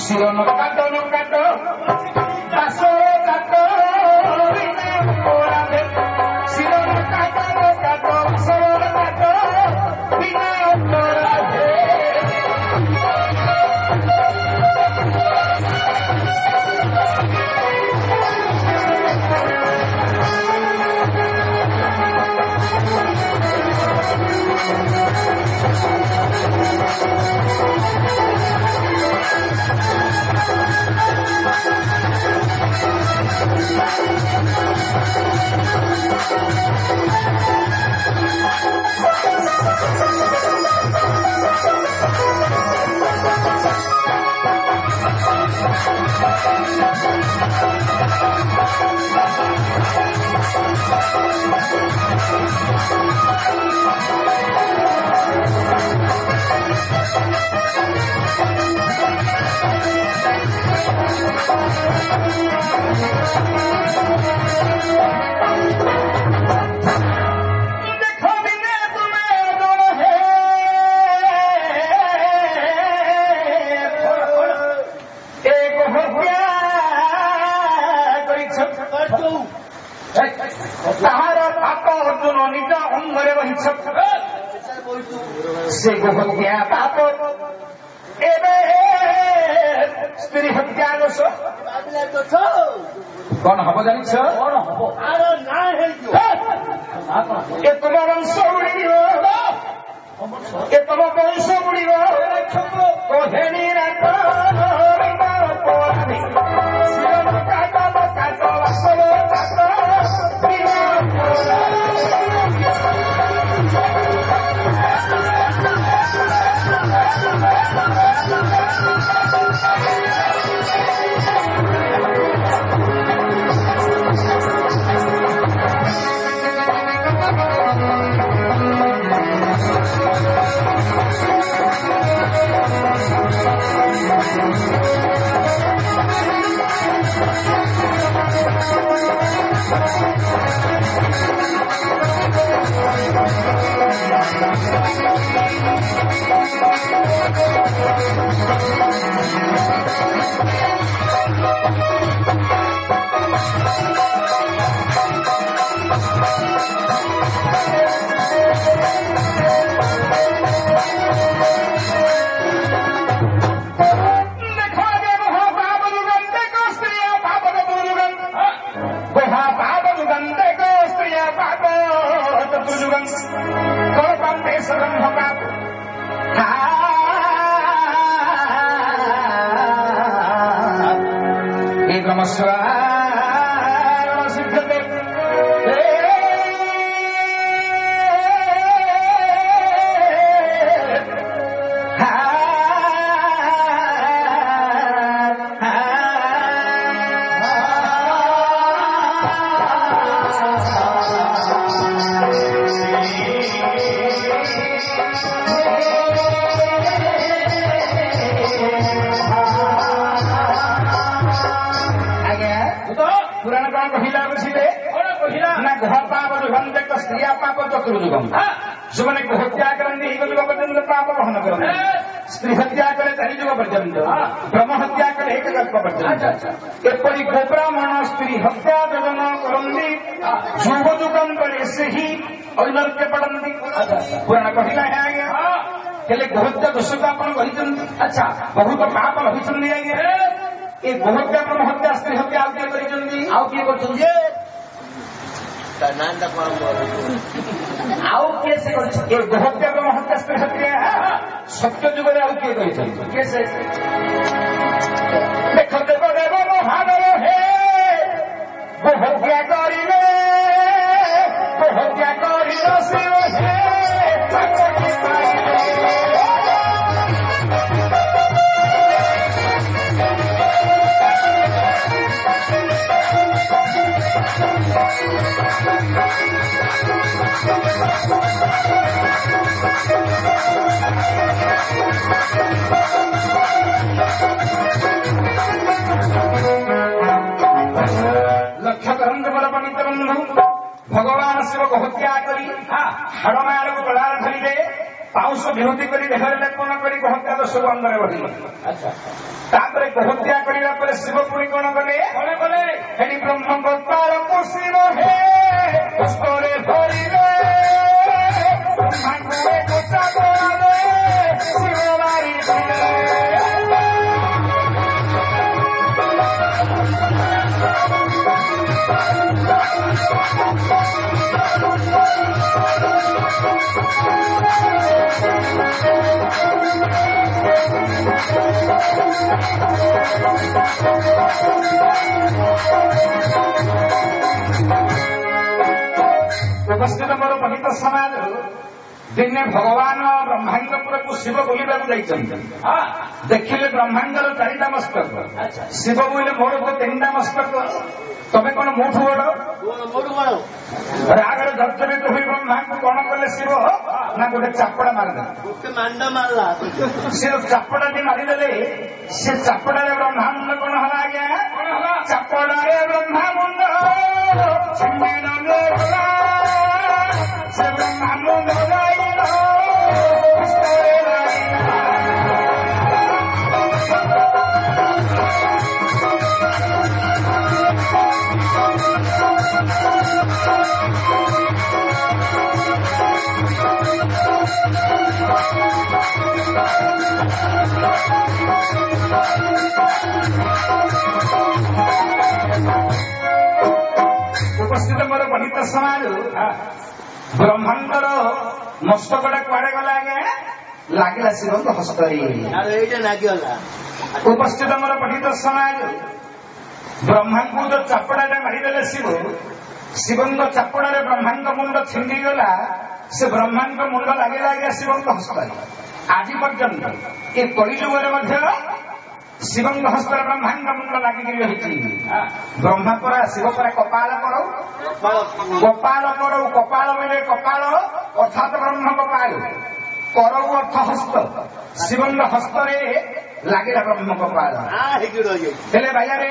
শিরন carton কাট দাসো কাট পোড়াবে শিরন carton কাট সরল কাট বিনা পোড়াবে से गोहत्या पाप एबे स्त्री हत्या दोष कौन हब जानिछ कौन हब आरो ना हे जो ए तोर वंश उड़िबो ए तोर वंश उड़िबो कोहेनी रात पोरानी शिरन काटा काटा वसलो काटा बिना स्त्री हत्या करे तरी जुग पर्यंत ब्रह्म हत्या करे एक कल्प पर्यंत एपरी गोब्राह्मण स्त्री हत्या जन करती शुभ जुगम करे से ही अनर्क्य पड़ती पुराण कहला है आज्ञा हेले गोहत्या दोष को आप अच्छा बहुत पाप रही आज्ञा ये गोहत्या ब्रह्म हत्या स्त्री हत्या आउ किए कर आउ किए से गोहत्या ब्रह्म हत्या स्त्री हत्या सत्य जुगरे आउ किए कैसे देख देव देव महादेव हे गोहत्या करिले गोहत्या करिल शिव हे भगवान शिव को हत्या करी हाड़माड़ को गलार धरिले पाउस विरोधी कर ଦେହରେ ଲେପନ କରି ହତ୍ୟା ଦୋଷ ଅଙ୍ଗରେ ବଢିଲେ। ତାପରେ ହତ୍ୟା କରିବା ପରେ ଶିବ ପୁଣି କଣ କଲେ? ହେଠି ବ୍ରହ୍ମଙ୍କ ତାଳକୁ ଶିବ ହେ ପୁଷ୍ପରେ ଧରିଲେ ବ୍ରହ୍ମାଙ୍କୁ ଗୋଟା ଗୋଳାରେ ଶିବ ମାରିଥିଲେ। ଉପସ୍ଥିତ ମୋର ପଣ୍ଡିତ ସମାଜ ଦିନେ ଭଗବାନ ବ୍ରହ୍ମାଣ୍ଡପୁରକୁ ଶିବ ବୁଲିବାକୁ ଯାଇଛନ୍ତି। ଦେଖିଲେ ବ୍ରହ୍ମାଣ୍ଡର 4ଟା ମସ୍ତକ, ଶିବ ବୋଇଲେ ମୋର ତ 3ଟା ମସ୍ତକ, ତମେ କଣ ମୋଠୁ ବଡ? ରାଗରେ ଜର୍ଜରିତ ହୋଇ ବ୍ରହ୍ମାଙ୍କୁ କଣ କଲେ ଶିବ ନା ଗୋଟେ ଚାପଡା ମାରିଦେଲେ। ସେ ଚାପଡାଟି ମାରିଦେଲେ, ସେ ଚାପଡାରେ ବ୍ରହ୍ମାଣ୍ଡ କଣ ହେଲା ଆଜ୍ଞା? ଚାପଡାରେ ବ୍ରହ୍ମାଣ୍ଡ ସେ ବ୍ରହ୍ମାଣ୍ଡ ଉପସ୍ଥିତ ମୋର ପଣ୍ଡିତ ସମାଜ ବ୍ରହ୍ମାଣ୍ଡର ମସ୍ତକଟା କୁଆଡେ ଗଲା ଆଜ୍ଞା? ଲାଗିଲା ଶିବଙ୍କ ହସ୍ତରେ। ଉପସ୍ଥିତ ମୋର ପଣ୍ଡିତ ସମାଜ ବ୍ରହ୍ମାଙ୍କୁ ଯୋଉ ଚାପଡାଟା ମାରିଦେଲେ ଶିବ, ଶିବଙ୍କ ଚାପଡାରେ ବ୍ରହ୍ମାଙ୍କ ମୁଣ୍ଡ ଛିଣ୍ଡିଗଲା। ସେ ବ୍ରହ୍ମାଙ୍କ ମୁଣ୍ଡ ଲାଗିଲା ଆଜ୍ଞା ଶିବଙ୍କ ହସ୍ତରେ। ଆଜି ପର୍ଯ୍ୟନ୍ତ ଏ କଳିଯୁଗରେ ମଧ୍ୟ ଶିବଙ୍କ ହସ୍ତରେ ବ୍ରହ୍ମାଙ୍କ ମୁଣ୍ଡ ଲାଗିକି ରହିଛି। ବ୍ରହ୍ମା ପରା ଶିବ ପରା କପାଳ କରଉ, କପାଳ କରଉ, କପାଳ ବୋଇଲେ କପାଳ ଅର୍ଥାତ ବ୍ରହ୍ମ କପାଳ, କରଉ ଅର୍ଥ ହସ୍ତ। ଶିବଙ୍କ ହସ୍ତରେ ଲାଗିଲା ବ୍ରହ୍ମ କପାଳ। ହେଲେ ଭାଇଆରେ